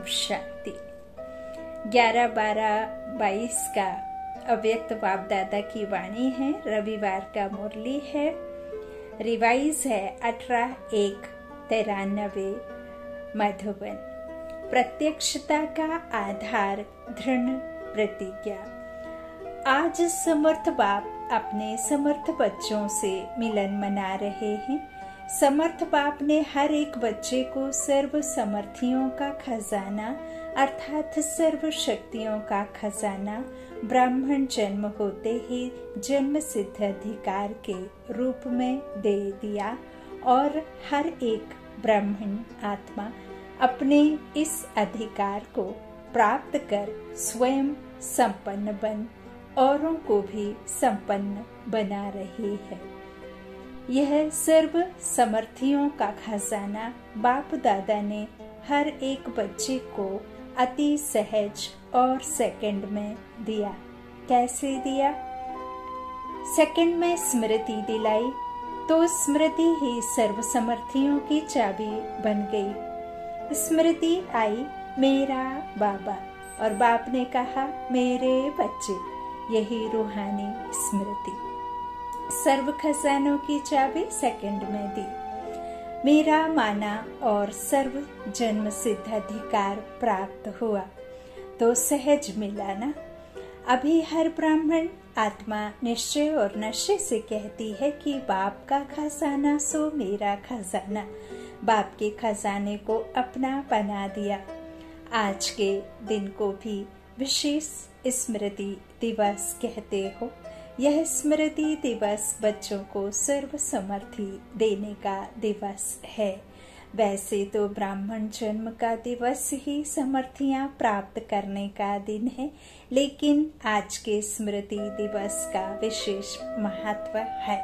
शांति। 11/12/22 का अव्यक्त बाप दादा की वाणी है। रविवार का मुरली है। रिवाइज है 18/1/93 मधुबन। प्रत्यक्षता का आधार दृढ़ प्रतिज्ञा। आज समर्थ बाप अपने समर्थ बच्चों से मिलन मना रहे हैं। समर्थ बाप ने हर एक बच्चे को सर्व समर्थियों का खजाना अर्थात सर्व शक्तियों का खजाना ब्राह्मण जन्म होते ही जन्म सिद्ध अधिकार के रूप में दे दिया और हर एक ब्राह्मण आत्मा अपने इस अधिकार को प्राप्त कर स्वयं संपन्न बन औरों को भी संपन्न बना रही है। यह सर्व समर्थियों का खजाना बाप दादा ने हर एक बच्चे को अति सहज और सेकंड में दिया। कैसे दिया? सेकंड में स्मृति दिलाई तो स्मृति ही सर्व समर्थियों की चाबी बन गई। स्मृति आई मेरा बाबा और बाप ने कहा मेरे बच्चे। यही रूहानी स्मृति सर्व खजानों की चाबी सेकंड में दी। मेरा माना और सर्व जन्म सिद्ध अधिकार प्राप्त हुआ तो सहज मिला ना। अभी हर ब्राह्मण आत्मा निश्चय और नशे से कहती है कि बाप का खजाना सो मेरा खजाना। बाप के खजाने को अपना बना दिया। आज के दिन को भी विशेष स्मृति दिवस कहते हो। यह स्मृति दिवस बच्चों को सर्व समर्थी देने का दिवस है। वैसे तो ब्राह्मण जन्म का दिवस ही समर्थियां प्राप्त करने का दिन है, लेकिन आज के स्मृति दिवस का विशेष महत्व है।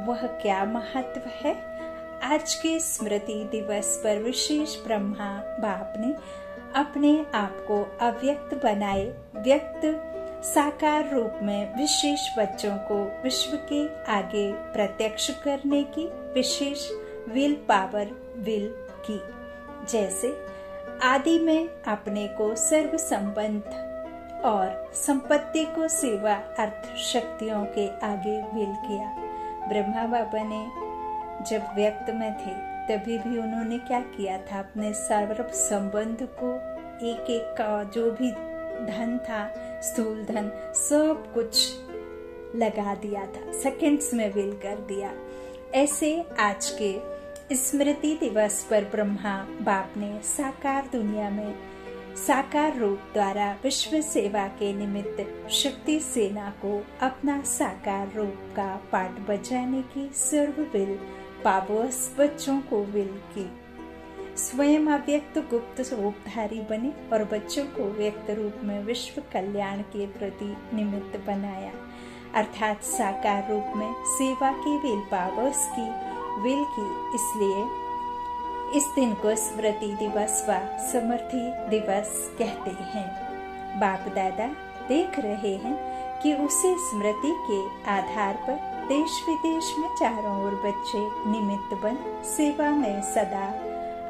वह क्या महत्व है? आज के स्मृति दिवस पर विशेष ब्रह्मा बाप ने अपने आप को अव्यक्त बनाए व्यक्त साकार रूप में विशेष बच्चों को विश्व के आगे प्रत्यक्ष करने की विशेष विल पावर विल की। जैसे आदि में अपने को सर्व संबंध और संपत्ति को सेवा अर्थ शक्तियों के आगे विल किया। ब्रह्मा बाबा ने जब व्यक्त में थे तभी भी उन्होंने क्या किया था? अपने सर्व संबंध को एक एक का जो भी धन था, स्थूल धन, सब कुछ लगा दिया था। सेकंड्स में विल कर दिया। ऐसे आज के स्मृति दिवस पर ब्रह्मा बाप ने साकार दुनिया में साकार रूप द्वारा विश्व सेवा के निमित्त शक्ति सेना को अपना साकार रूप का पाठ बजाने की सर्व विल पावस बच्चों को विल की। स्वयं अव्यक्त गुप्त रूपधारी बने और बच्चों को व्यक्त रूप में विश्व कल्याण के प्रति निमित्त बनाया, अर्थात साकार रूप में सेवा की विल पावर्स की विल की। इसलिए इस दिन को स्मृति दिवस व समर्थी दिवस कहते हैं। बाप दादा देख रहे हैं कि उसी स्मृति के आधार पर देश विदेश में चारों ओर बच्चे निमित्त बन सेवा में सदा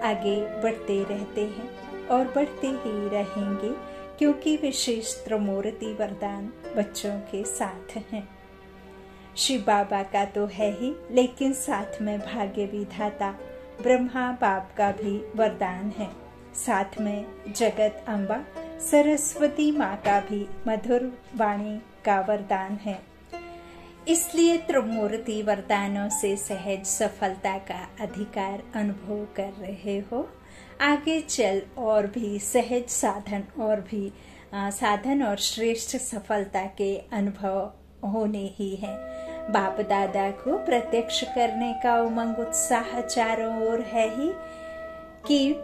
आगे बढ़ते रहते हैं और बढ़ते ही रहेंगे, क्योंकि विशेष त्रिमूर्ति वरदान बच्चों के साथ हैं। शिव बाबा का तो है ही, लेकिन साथ में भाग्य विधाता ब्रह्मा बाप का भी वरदान है। साथ में जगत अम्बा सरस्वती माँ का भी मधुर वाणी का वरदान है। इसलिए त्रिमूर्ति वरदानों से सहज सफलता का अधिकार अनुभव कर रहे हो। आगे चल और भी सहज साधन और श्रेष्ठ सफलता के अनुभव होने ही हैं। बाप दादा को प्रत्यक्ष करने का उमंग उत्साह चारों ओर है ही कि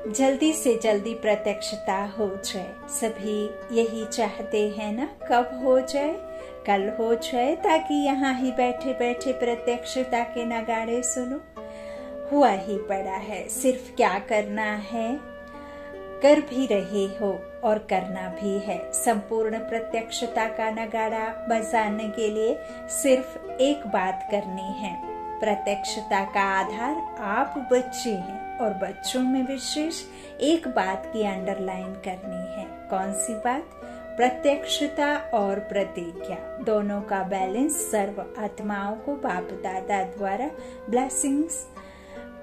जल्दी से जल्दी प्रत्यक्षता हो जाए। सभी यही चाहते हैं ना, कब हो जाए? कल हो जाए, ताकि यहाँ ही बैठे बैठे प्रत्यक्षता के नगाड़े सुनो। हुआ ही पड़ा है, सिर्फ क्या करना है कर भी रहे हो और करना भी है। संपूर्ण प्रत्यक्षता का नगाड़ा बजाने के लिए सिर्फ एक बात करनी है। प्रत्यक्षता का आधार आप बच्चे हैं। और बच्चों में विशेष एक बात की अंडरलाइन करनी है। कौन सी बात? प्रत्यक्षता और प्रतिज्ञा दोनों का बैलेंस सर्व आत्माओं को बाप दादा द्वारा ब्लेसिंग्स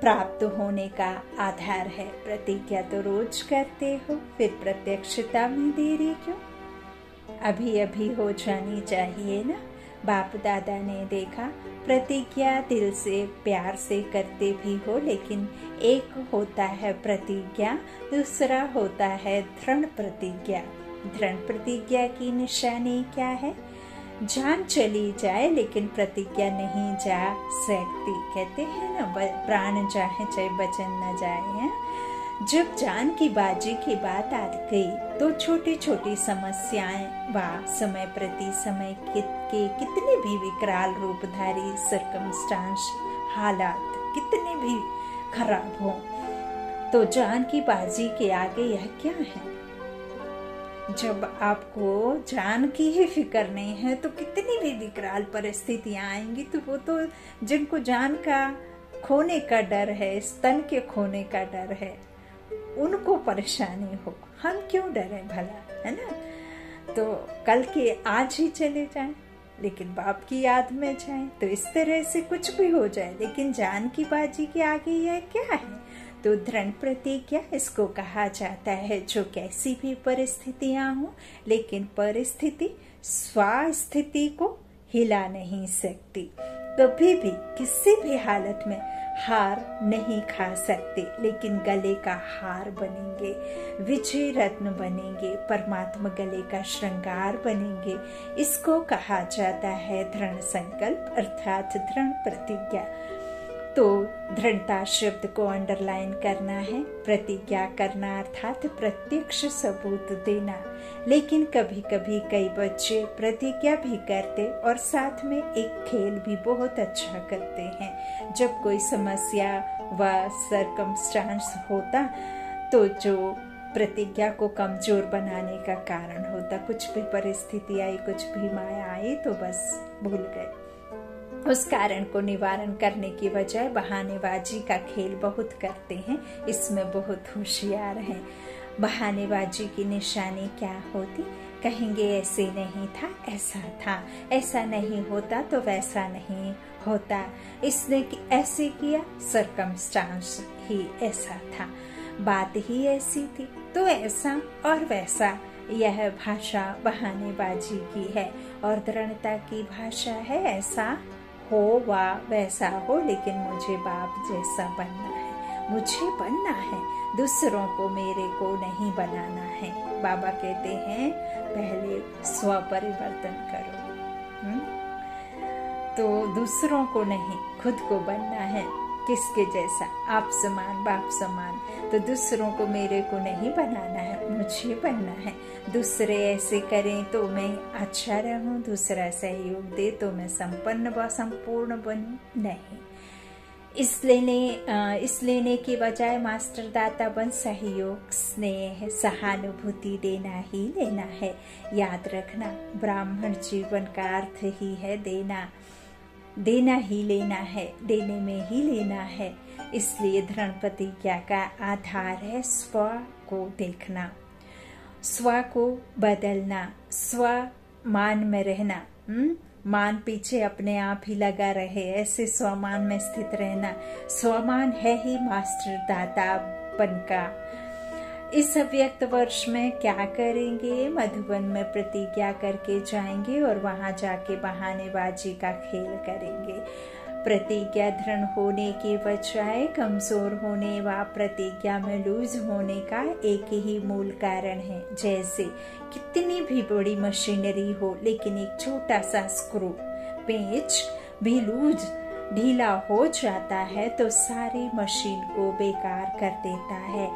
प्राप्त होने का आधार है। प्रतिज्ञा तो रोज करते हो, फिर प्रत्यक्षता में देरी क्यों? अभी अभी हो जानी चाहिए ना। बाप दादा ने देखा प्रतिज्ञा दिल से प्यार से करते भी हो, लेकिन एक होता है प्रतिज्ञा, दूसरा होता है दृढ़ प्रतिज्ञा। दृढ़ प्रतिज्ञा की निशानी क्या है? जान चली जाए लेकिन प्रतिज्ञा नहीं जा सकती। कहते हैं ना, प्राण जाए चाहे वचन न जाए। है जब जान की बाजी की बात आ गई तो छोटी छोटी समस्याएं व समय प्रति समय के कितने भी विकराल रूपधारी सर्कमस्टांस हालात कितने भी खराब हो, तो जान की बाजी के आगे यह क्या है? जब आपको जान की ही फिक्र नहीं है तो कितनी भी विकराल परिस्थितियां आएंगी, तो वो तो जिनको जान का खोने का डर है, स्तन के खोने का डर है, उनको परेशानी हो। हम क्यों डरे भला, है ना? तो कल के आज ही चले जाएं, लेकिन बाप की याद में जाएं, तो इस तरह से कुछ भी हो जाए, लेकिन जान की बाजी के आगे यह क्या है? तो दृढ़ प्रतिज्ञा इसको कहा जाता है, जो कैसी भी परिस्थितियां हो, लेकिन परिस्थिति स्वास्थिति को हिला नहीं सकती। कभी भी किसी भी हालत में हार नहीं खा सकते, लेकिन गले का हार बनेंगे, विजय रत्न बनेंगे, परमात्मा गले का श्रृंगार बनेंगे। इसको कहा जाता है दृढ़ संकल्प अर्थात दृढ़ प्रतिज्ञा। तो दृढ़ता शब्द को अंडरलाइन करना है। प्रतिज्ञा करना अर्थात प्रत्यक्ष सबूत देना। लेकिन कभी कभी कई बच्चे प्रतिज्ञा भी करते और साथ में एक खेल भी बहुत अच्छा करते हैं। जब कोई समस्या व सर्कमस्टांस होता तो जो प्रतिज्ञा को कमजोर बनाने का कारण होता, कुछ भी परिस्थिति आई, कुछ भी माया आई तो बस भूल गए। उस कारण को निवारण करने की बजाय बहानेबाजी का खेल बहुत करते हैं। इसमें बहुत होशियार हैं। बहानेबाजी की निशानी क्या होती? कहेंगे ऐसे नहीं था, ऐसा था, ऐसा नहीं होता तो वैसा नहीं होता, इसने ऐसे किया, सर्कमस्टांस ही ऐसा था, बात ही ऐसी थी, तो ऐसा और वैसा। यह भाषा बहानेबाजी की है और दृढ़ता की भाषा है ऐसा हो व वैसा हो, लेकिन मुझे बाप जैसा बनना है, मुझे बनना है, दूसरों को मेरे को नहीं बनाना है। बाबा कहते हैं पहले स्व परिवर्तन करो। तो दूसरों को नहीं, खुद को बनना है। किसके जैसा? आप समान, बाप समान। तो दूसरों को मेरे को नहीं बनाना है, मुझे बनना है। दूसरे ऐसे करें तो मैं अच्छा रहूं, दूसरा सहयोग दे तो मैं संपन्न व संपूर्ण बनूं, नहीं। इस लेने की बजाय मास्टर दाता बन सहयोग, स्नेह, सहानुभूति देना ही लेना है। याद रखना, ब्राह्मण जीवन का अर्थ ही है देना। देना ही लेना है, देने में ही लेना है। इसलिए दृढ़ प्रतिज्ञा का आधार है स्व को देखना, स्व को बदलना, स्व मान में रहना। मान पीछे अपने आप ही लगा रहे, ऐसे स्वमान में स्थित रहना। स्वमान है ही मास्टर दातापन का। इस अव्यक्त वर्ष में क्या करेंगे? मधुबन में प्रतिज्ञा करके जाएंगे और वहां जाके बहानेबाजी का खेल करेंगे। प्रतिज्ञा दृढ़ होने के बजाय कमजोर होने व प्रतिज्ञा में लूज होने का एक ही मूल कारण है। जैसे कितनी भी बड़ी मशीनरी हो, लेकिन एक छोटा सा स्क्रू, पेंच भी लूज ढीला हो जाता है तो सारी मशीन को बेकार कर देता है।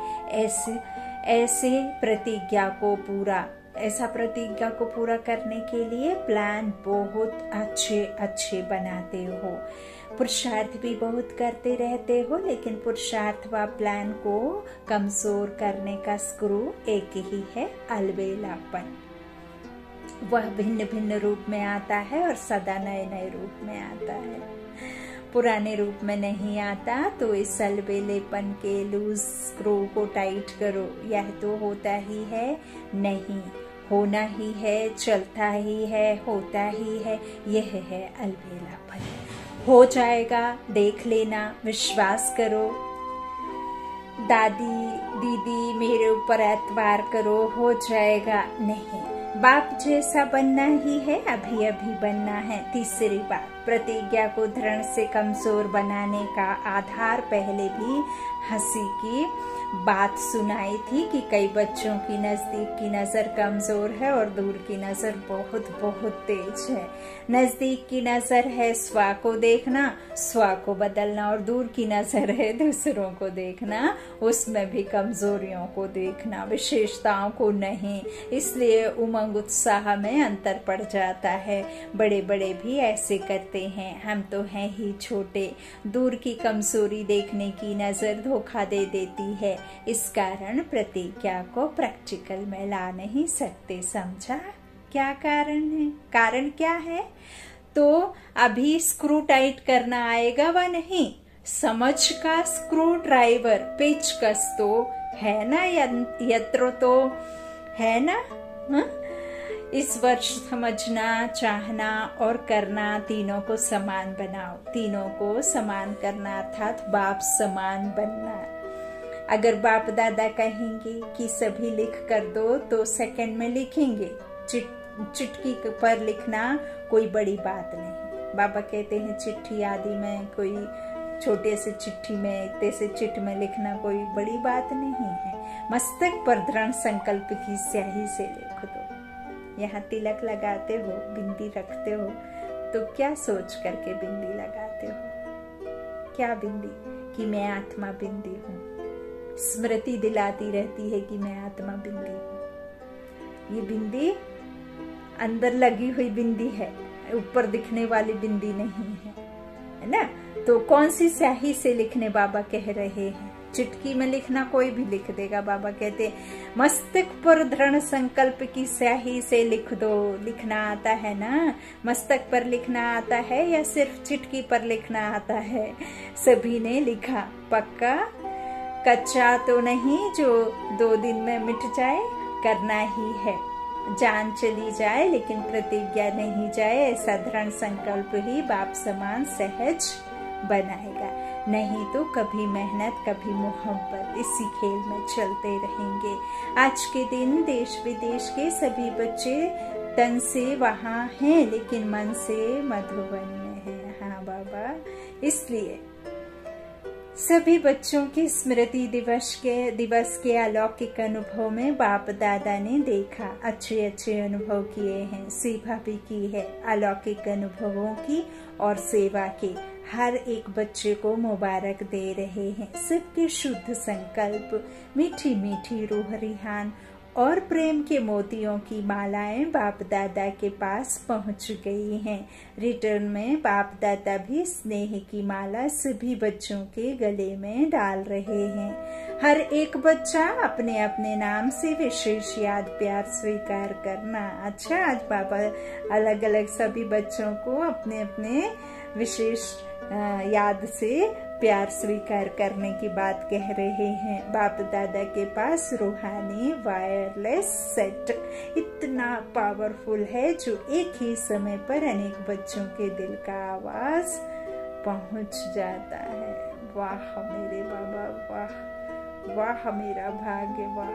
ऐसे प्रतिज्ञा को पूरा करने के लिए प्लान बहुत अच्छे बनाते हो, पुरुषार्थ भी बहुत करते रहते हो, लेकिन पुरुषार्थ व प्लान को कमजोर करने का स्क्रू एक ही है, अलबेलापन। वह भिन्न भिन्न रूप में आता है और सदा नए नए रूप में आता है। पुराने रूप में नहीं आता तो इस अलबेलेपन के लूज स्क्रू को टाइट करो। यह तो होता ही है नहीं, होना ही है, चलता ही है, होता ही है, यह है अलबेलापन। हो जाएगा, देख लेना, विश्वास करो। दादी दीदी मेरे ऊपर एतबार करो, हो जाएगा, नहीं, बाप जैसा बनना ही है, अभी अभी बनना है। तीसरी बात, प्रतिज्ञा को दृढ़ से कमजोर बनाने का आधार पहले भी हंसी की बात सुनाई थी कि कई बच्चों की नजदीक की नजर कमजोर है और दूर की नजर बहुत बहुत तेज है। नजदीक की नजर है स्व को देखना, स्व को बदलना, और दूर की नजर है दूसरों को देखना, उसमें भी कमजोरियों को देखना, विशेषताओं को नहीं। इसलिए उमंग उत्साह में अंतर पड़ जाता है। बड़े बड़े भी ऐसे करते हैं, हम तो हैं ही छोटे। दूर की कमजोरी देखने की नजर धोखा दे देती है। इस कारण प्रतिज्ञा को प्रैक्टिकल में ला नहीं सकते। समझा क्या कारण है? कारण क्या है? तो अभी स्क्रू टाइट करना आएगा व नहीं, समझ का स्क्रू ड्राइवर पेचकस तो है ना, यंत्र तो है ना। हा? इस वर्ष समझना, चाहना और करना तीनों को समान बनाओ। तीनों को समान करना अर्थात बाप समान बनना। अगर बाप दादा कहेंगे कि सभी लिख कर दो तो सेकंड में लिखेंगे। चिट्ठी पर लिखना कोई बड़ी बात नहीं। बाबा कहते हैं चिट्ठी आदि में कोई छोटे से चिट्ठी में इतने से चिट में लिखना कोई बड़ी बात नहीं है। मस्तक पर दृढ़ संकल्प की स्याही से लिख दो। यहाँ तिलक लगाते हो, बिंदी रखते हो, तो क्या सोच करके बिंदी लगाते हो? क्या बिंदी? कि मैं आत्मा बिंदी हूँ। स्मृति दिलाती रहती है कि मैं आत्मा बिंदी हूँ। ये बिंदी अंदर लगी हुई बिंदी है, ऊपर दिखने वाली बिंदी नहीं है ना। तो कौन सी स्याही से लिखने बाबा कह रहे हैं? चिटकी में लिखना कोई भी लिख देगा। बाबा कहते मस्तक पर दृढ़ संकल्प की स्याही से लिख दो। लिखना आता है ना? मस्तक पर लिखना आता है या सिर्फ चिटकी पर लिखना आता है? सभी ने लिखा। पक्का कच्चा तो नहीं जो 2 दिन में मिट जाए। करना ही है। जान चली जाए लेकिन प्रतिज्ञा नहीं जाए, ऐसा दृढ़ संकल्प ही बाप समान सहज बनाएगा। नहीं तो कभी मेहनत कभी मोहब्बत, इसी खेल में चलते रहेंगे। आज के दिन देश विदेश के सभी बच्चे तन से वहाँ हैं लेकिन मन से मधुबन में हैं। हाँ बाबा, इसलिए सभी बच्चों के स्मृति दिवस के अलौकिक अनुभव में बाप दादा ने देखा, अच्छे अच्छे अनुभव किए हैं, सेवा भी की है। अलौकिक अनुभवों की और सेवा की हर एक बच्चे को मुबारक दे रहे हैं। सबके शुद्ध संकल्प, मीठी मीठी रूह रिहान और प्रेम के मोतियों की मालाएं बाप दादा के पास पहुंच गई हैं। रिटर्न में बाप दादा भी स्नेह की माला सभी बच्चों के गले में डाल रहे हैं। हर एक बच्चा अपने अपने नाम से विशेष याद प्यार स्वीकार करना। अच्छा, आज बाबा अलग अलग सभी बच्चों को अपने अपने विशेष याद से प्यार स्वीकार करने की बात कह रहे हैं। बाप दादा के पास रूहानी वायरलेस सेट इतना पावरफुल है जो एक ही समय पर अनेक बच्चों के दिल का आवाज पहुंच जाता है। वाह मेरे बाबा, वाह वाह मेरा भाग्य, वाह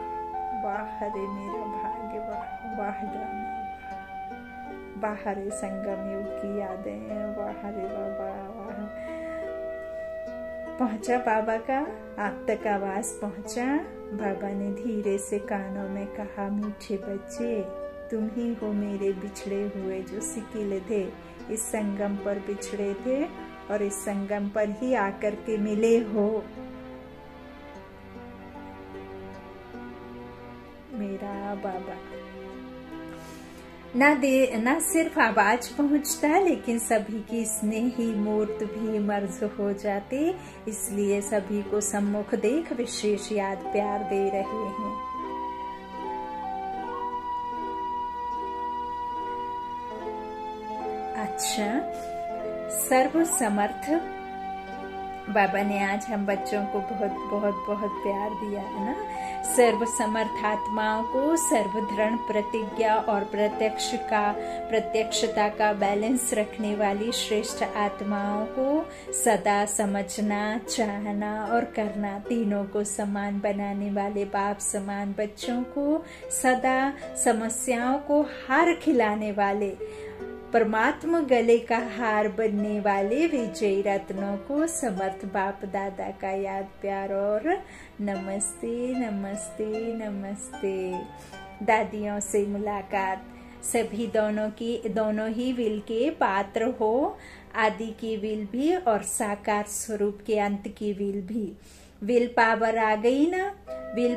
वाह रे मेरा भाग्य, वाह वाह ड्रामा, वाह रे संगम युग की यादें, वाह रे बाबा, वाह। पहुंचा बाबा का आप तक आवाज पहुंचा। बाबा ने धीरे से कानों में कहा, मीठे बच्चे तुम ही हो मेरे बिछड़े हुए जो सिकिल थे, इस संगम पर बिछड़े थे और इस संगम पर ही आकर के मिले हो। मेरा बाबा ना सिर्फ आवाज पहुंचता लेकिन सभी की स्नेही मूर्त भी मर्ज हो जाती। इसलिए सभी को सम्मुख देख विशेष याद प्यार दे रहे हैं। अच्छा, सर्व समर्थ बाबा ने आज हम बच्चों को बहुत बहुत बहुत प्यार दिया है ना। सर्व समर्थ आत्माओं को सर्व दृढ़ प्रतिज्ञा और प्रत्यक्षता का बैलेंस रखने वाली श्रेष्ठ आत्माओं को सदा समझना, चाहना और करना, तीनों को समान बनाने वाले बाप समान बच्चों को सदा समस्याओं को हार खिलाने वाले परमात्मा गले का हार बनने वाले विजयी रत्नों को समर्थ बाप दादा का याद प्यार और नमस्ते नमस्ते नमस्ते। दादियों से मुलाकात, सभी दोनों ही विल के पात्र हो, आदि की विल भी और साकार स्वरूप के अंत की विल भी। विल पावर आ गई ना, विल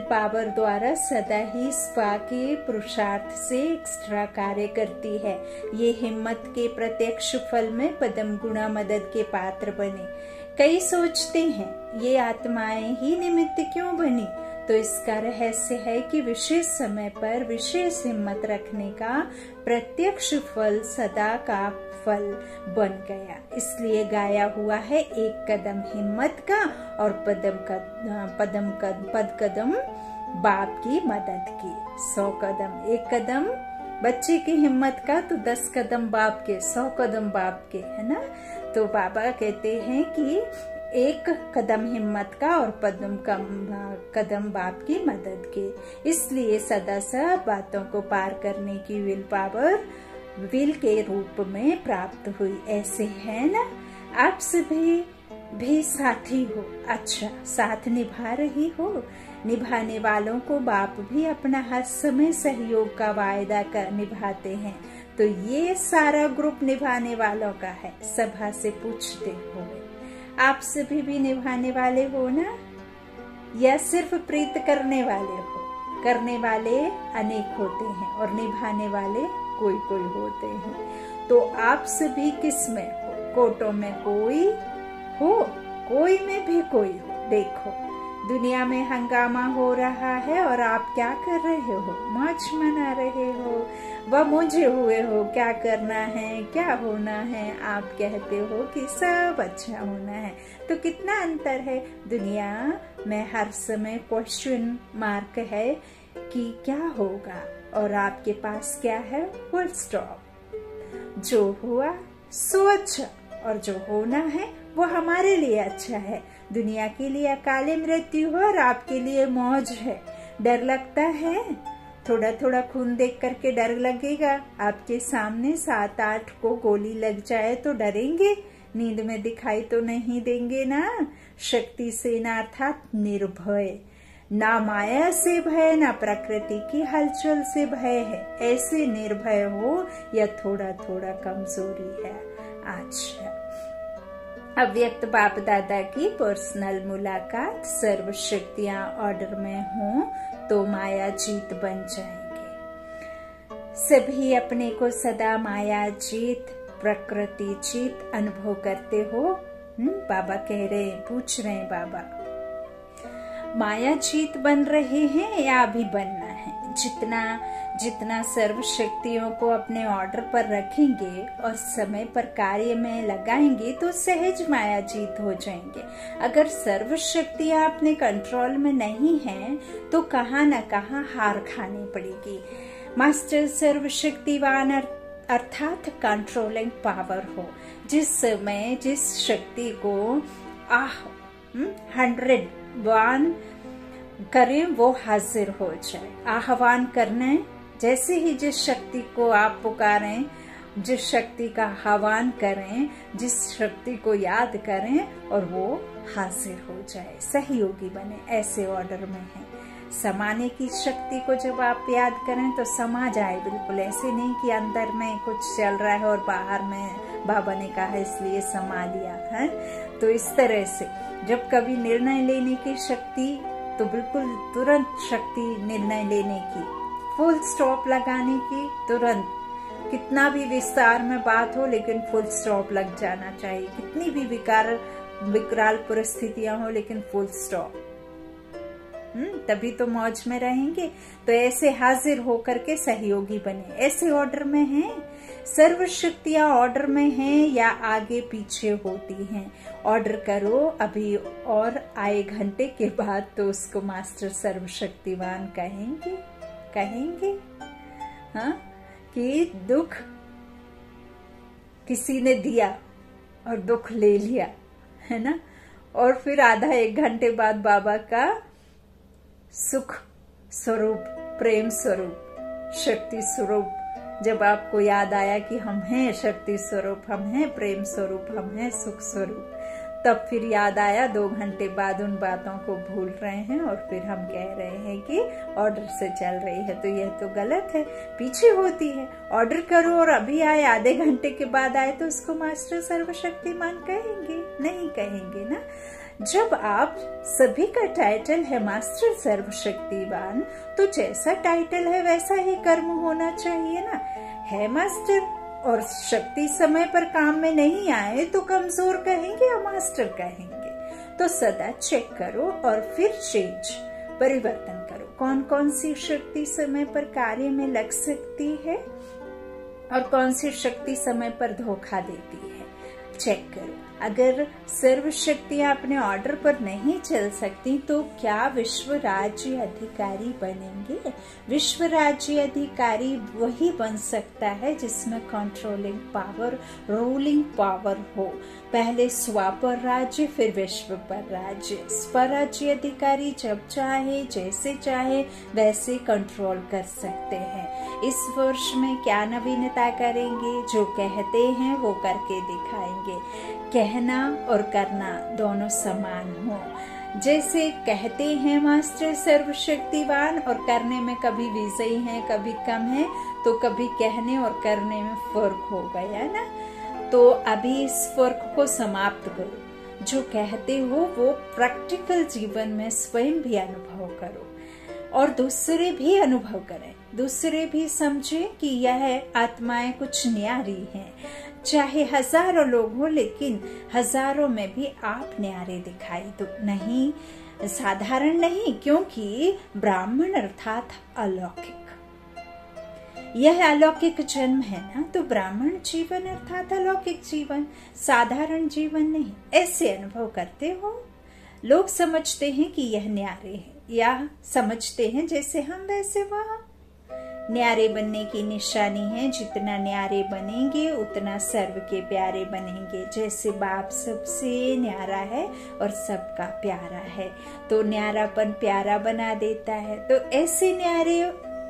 पावर द्वारा सदा ही स्वा के पुरुषार्थ से एक्स्ट्रा कार्य करती है। ये हिम्मत के प्रत्यक्ष फल में पदम गुणा मदद के पात्र बने। कई सोचते हैं ये आत्माएं ही निमित्त क्यों बनी, तो इसका रहस्य है कि विशेष समय पर विशेष हिम्मत रखने का प्रत्यक्ष फल सदा का फल बन गया। इसलिए गाया हुआ है एक कदम हिम्मत का और पद कदम बाप की मदद की। 100 कदम, एक कदम बच्चे की हिम्मत का तो 10 कदम बाप के, 100 कदम बाप के, है ना। तो बाबा कहते हैं कि एक कदम हिम्मत का और कदम बाप की मदद के। इसलिए सदा सब बातों को पार करने की विल पावर विल के रूप में प्राप्त हुई। ऐसे है ना, आप सभी भी साथी हो, अच्छा साथ निभा रही हो। निभाने वालों को बाप भी अपना हर समय सहयोग का वायदा कर निभाते हैं। तो ये सारा ग्रुप निभाने वालों का है। सभा से पूछते हुए आप सभी भी निभाने वाले हो ना, या सिर्फ प्रीत करने वाले हो? करने वाले अनेक होते हैं और निभाने वाले कोई कोई होते हैं। तो आप सभी किस में हो? कोटों में कोई हो, कोई में भी कोई हो। देखो दुनिया में हंगामा हो रहा है और आप क्या कर रहे हो? मौज मना रहे हो, वह मुझे हुए हो, क्या करना है, क्या होना है। आप कहते हो कि सब अच्छा होना है। तो कितना अंतर है। दुनिया में हर समय क्वेश्चन मार्क है कि क्या होगा, और आपके पास क्या है? Full stop. जो हुआ सो अच्छा, और जो होना है वो हमारे लिए अच्छा है। दुनिया के लिए अकाले मृत्यु हो और आपके लिए मौज है। डर लगता है? थोड़ा थोड़ा खून देख करके डर लगेगा। आपके सामने 7-8 को गोली लग जाए तो डरेंगे? नींद में दिखाई तो नहीं देंगे ना। शक्ति सेना अर्थात निर्भय, ना माया से भय, ना प्रकृति की हलचल से भय है। ऐसे निर्भय हो या थोड़ा थोड़ा कमजोरी है। अच्छा, अव्यक्त बाप दादा की पर्सनल मुलाकात। सर्व शक्तियां ऑर्डर में हों तो माया जीत बन जाएंगे। सभी अपने को सदा माया जीत, प्रकृति जीत अनुभव करते हो। बाबा कह रहे हैं, पूछ रहे हैं बाबा, माया जीत बन रहे हैं या अभी बनना है? जितना सर्व शक्तियों को अपने ऑर्डर पर रखेंगे और समय पर कार्य में लगाएंगे तो सहज माया जीत हो जाएंगे। अगर सर्व शक्तियां अपने कंट्रोल में नहीं हैं तो कहाँ न कहाँ हार खानी पड़ेगी। मास्टर सर्व शक्तिवान अर्थात कंट्रोलिंग पावर हो। जिस समय जिस शक्ति को 100 करें वो हाजिर हो जाए। आह्वान करने जैसे ही जिस शक्ति को आप पुकारें, जिस शक्ति का आह्वान करें, जिस शक्ति को याद करें और वो हाजिर हो जाए, सहयोगी बने, ऐसे ऑर्डर में है। समाने की शक्ति को जब आप याद करें तो समा जाए। बिल्कुल ऐसे नहीं कि अंदर में कुछ चल रहा है और बाहर में बाबा ने कहा इसलिए समा लिया है। तो इस तरह से जब कभी निर्णय लेने की शक्ति, तो बिल्कुल तुरंत शक्ति निर्णय लेने की, फुल स्टॉप लगाने की, तुरंत कितना भी विस्तार में बात हो लेकिन फुल स्टॉप लग जाना चाहिए। कितनी भी विकराल परिस्थितियां हो लेकिन फुल स्टॉप। तभी तो मौज में रहेंगे। तो ऐसे हाजिर होकर के सहयोगी बने। ऐसे ऑर्डर में हैं, सर्व शक्तियां ऑर्डर में हैं या आगे पीछे होती हैं। ऑर्डर करो अभी और आए घंटे के बाद तो उसको मास्टर सर्वशक्तिवान कहेंगे। हाँ, कि दुख किसी ने दिया और दुख ले लिया, है ना, और फिर आधा एक घंटे बाद बाबा का सुख स्वरूप, प्रेम स्वरूप, शक्ति स्वरूप, जब आपको याद आया कि हम हैं शक्ति स्वरूप, हम हैं प्रेम स्वरूप, हम हैं सुख स्वरूप, तब फिर याद आया 2 घंटे बाद उन बातों को भूल रहे हैं और फिर हम कह रहे हैं कि ऑर्डर से चल रही है। तो यह तो गलत है, पीछे होती है। ऑर्डर करो और अभी आए, आधे घंटे के बाद आए तो उसको मास्टर सर्वशक्तिमान कहेंगे? नहीं कहेंगे ना। जब आप सभी का टाइटल है मास्टर सर्वशक्तिवान, तो जैसा टाइटल है वैसा ही कर्म होना चाहिए ना। है मास्टर और शक्ति समय पर काम में नहीं आए तो कमजोर कहेंगे या मास्टर कहेंगे? तो सदा चेक करो और फिर चेंज, परिवर्तन करो। कौन कौन सी शक्ति समय पर कार्य में लग सकती है और कौन सी शक्ति समय पर धोखा देती है, चेक करो। अगर सर्व शक्तियां अपने ऑर्डर पर नहीं चल सकती तो क्या विश्व राज्य अधिकारी बनेंगे? विश्व राज्य अधिकारी वही बन सकता है जिसमें कंट्रोलिंग पावर, रूलिंग पावर हो। पहले स्व पर राज्य, फिर विश्व पर राज्य। स्वराज्य अधिकारी जब चाहे, जैसे चाहे वैसे कंट्रोल कर सकते हैं। इस वर्ष में क्या नवीनता करेंगे? जो कहते हैं वो करके दिखाएंगे। कहना और करना दोनों समान हो। जैसे कहते हैं मास्टर सर्वशक्तिवान और करने में कभी विजयी हैं, कभी कम है, तो कभी कहने और करने में फर्क हो गया ना। तो अभी इस फर्क को समाप्त करो। जो कहते हो वो प्रैक्टिकल जीवन में स्वयं भी अनुभव करो और दूसरे भी अनुभव करें, दूसरे भी समझें कि यह आत्माएं कुछ न्यारी हैं। चाहे हजारों लोग हो, लेकिन हजारों में भी आप न्यारे दिखाई दो। नहीं, साधारण नहीं, क्योंकि ब्राह्मण अर्थात अलौकिक, यह अलौकिक जन्म है ना। तो ब्राह्मण जीवन अर्थात अलौकिक जीवन, साधारण जीवन नहीं। ऐसे अनुभव करते हो। लोग समझते हैं कि यह न्यारे है, या समझते हैं जैसे हम वैसे वहाँ। न्यारे बनने की निशानी है, जितना न्यारे बनेंगे उतना सर्व के प्यारे बनेंगे। जैसे बाप सबसे न्यारा है और सबका प्यारा है, तो न्यारापन प्यारा बना देता है। तो ऐसे न्यारे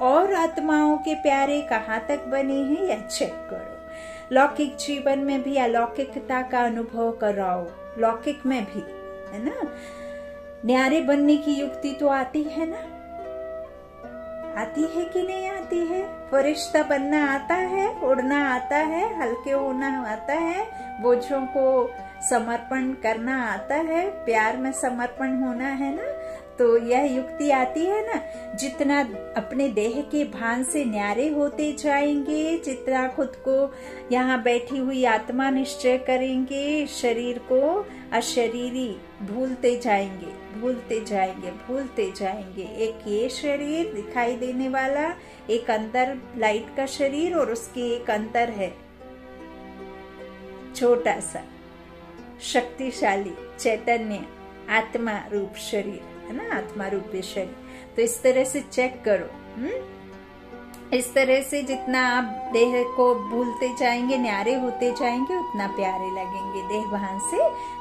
और आत्माओं के प्यारे कहाँ तक बने हैं यह चेक करो। लौकिक जीवन में भी अलौकिकता का अनुभव कराओ, लौकिक में भी, है ना। न्यारे बनने की युक्ति तो आती है ना, आती है कि नहीं आती है? फरिश्ता बनना आता है, उड़ना आता है, हल्के होना आता है, बोझों को समर्पण करना आता है, प्यार में समर्पण होना है ना। तो यह युक्ति आती है ना। जितना अपने देह के भान से न्यारे होते जाएंगे, जितना खुद को यहाँ बैठी हुई आत्मा निश्चय करेंगे, शरीर को अशरीरी भूलते जाएंगे, भूलते जाएंगे, भूलते जाएंगे। एक ये शरीर दिखाई देने वाला, एक अंदर लाइट का शरीर और उसके एक अंतर है छोटा सा शक्तिशाली चैतन्य आत्मा रूप शरीर, है ना, आत्मा रूपी शरीर। तो इस तरह से चेक करो। इस तरह से जितना आप देह को भूलते जाएंगे, न्यारे होते जाएंगे, उतना प्यारे लगेंगे। देह भान से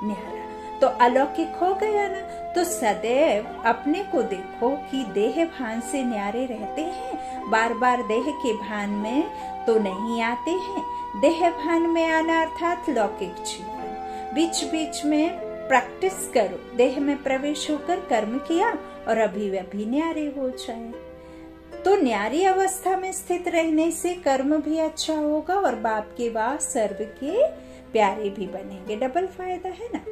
न्यारा तो अलौकिक हो गया ना। तो सदैव अपने को देखो कि देह भान से न्यारे रहते हैं, बार बार देह के भान में तो नहीं आते हैं। देह भान में आना अर्थात लौकिक जीवन। बीच बीच में प्रैक्टिस करो, देह में प्रवेश होकर कर्म किया और अभी न्यारे हो जाए। तो न्यारी अवस्था में स्थित रहने से कर्म भी अच्छा होगा और बाप के बाद सर्व के प्यारे भी बनेंगे। डबल फायदा है ना।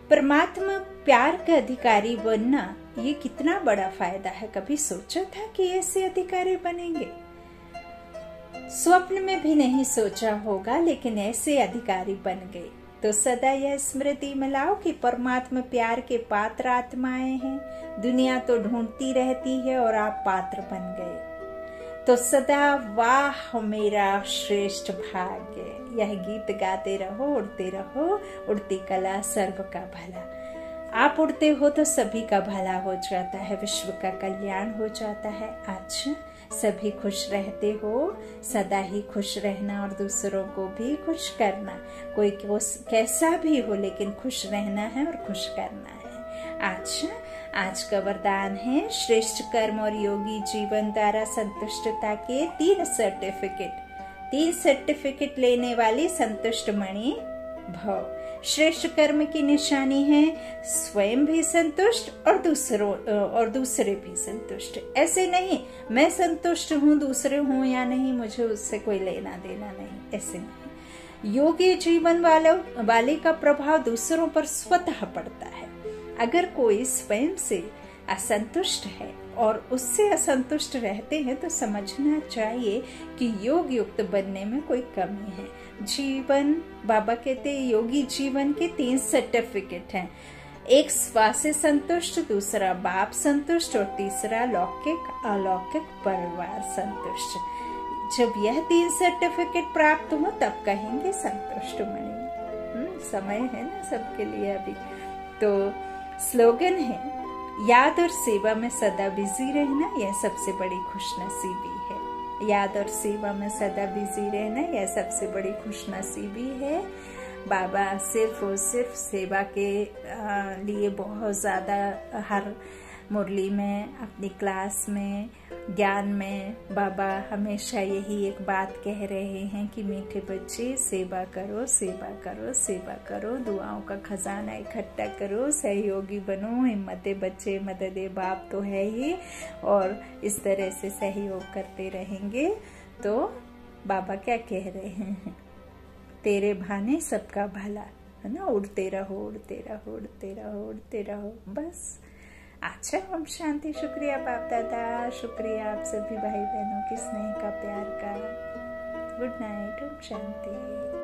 परमात्मा प्यार का अधिकारी बनना ये कितना बड़ा फायदा है। कभी सोचा था कि ऐसे अधिकारी बनेंगे? स्वप्न में भी नहीं सोचा होगा, लेकिन ऐसे अधिकारी बन गए। तो सदा यह स्मृति में लाओ कि परमात्मा प्यार के पात्र आत्माएं हैं। दुनिया तो ढूंढती रहती है और आप पात्र बन गए। तो सदा वाह मेरा श्रेष्ठ भाग्य, यह गीत गाते रहो, उड़ते रहो, उड़ती कला सर्व का भला। आप उड़ते हो तो सभी का भला हो जाता है, विश्व का कल्याण हो जाता है। अच्छा, सभी खुश रहते हो, सदा ही खुश रहना और दूसरों को भी खुश करना। कोई कैसा भी हो लेकिन खुश रहना है और खुश करना है। अच्छा, आज का वरदान है श्रेष्ठ कर्म और योगी जीवन द्वारा संतुष्टता के 3 सर्टिफिकेट लेने वाली संतुष्ट मणि भव। श्रेष्ठ कर्म की निशानी है स्वयं भी संतुष्ट और दूसरे भी संतुष्ट। ऐसे नहीं मैं संतुष्ट हूँ, दूसरे हूँ या नहीं, मुझे उससे कोई लेना देना नहीं, ऐसे नहीं। योगी जीवन वाले का प्रभाव दूसरों पर स्वतः पड़ता है। अगर कोई स्वयं से असंतुष्ट है और उससे असंतुष्ट रहते हैं तो समझना चाहिए कि योग युक्त बनने में कोई कमी है। जीवन, बाबा कहते हैं योगी जीवन के 3 सर्टिफिकेट हैं। एक स्व से संतुष्ट, दूसरा बाप संतुष्ट और तीसरा लौकिक अलौकिक परिवार संतुष्ट। जब यह 3 सर्टिफिकेट प्राप्त हो तब कहेंगे संतुष्ट मणि। समय है ना सबके लिए अभी। तो स्लोगन है याद और सेवा में सदा बिजी रहना, यह सबसे बड़ी खुशनसीबी है। याद और सेवा में सदा बिजी रहना यह सबसे बड़ी खुशनसीबी है। बाबा सिर्फ और सिर्फ सेवा के लिए बहुत ज्यादा हर मुरली में, अपनी क्लास में, ज्ञान में बाबा हमेशा यही एक बात कह रहे हैं कि मीठे बच्चे सेवा करो, सेवा करो, सेवा करो, दुआओं का खजाना इकट्ठा करो, सहयोगी बनो, हिम्मते बच्चे मददे बाप तो है ही, और इस तरह से सहयोग करते रहेंगे तो बाबा क्या कह रहे हैं, तेरे भाने सबका भला, है ना। उड़ते रहो, उड़ते रहो, उड़ते रहो, उड़ते रहो, बस। अच्छा, ओम शांति। शुक्रिया बाप दादा, शुक्रिया आप सभी भाई बहनों के स्नेह का, प्यार का। Good night, Om Shanti.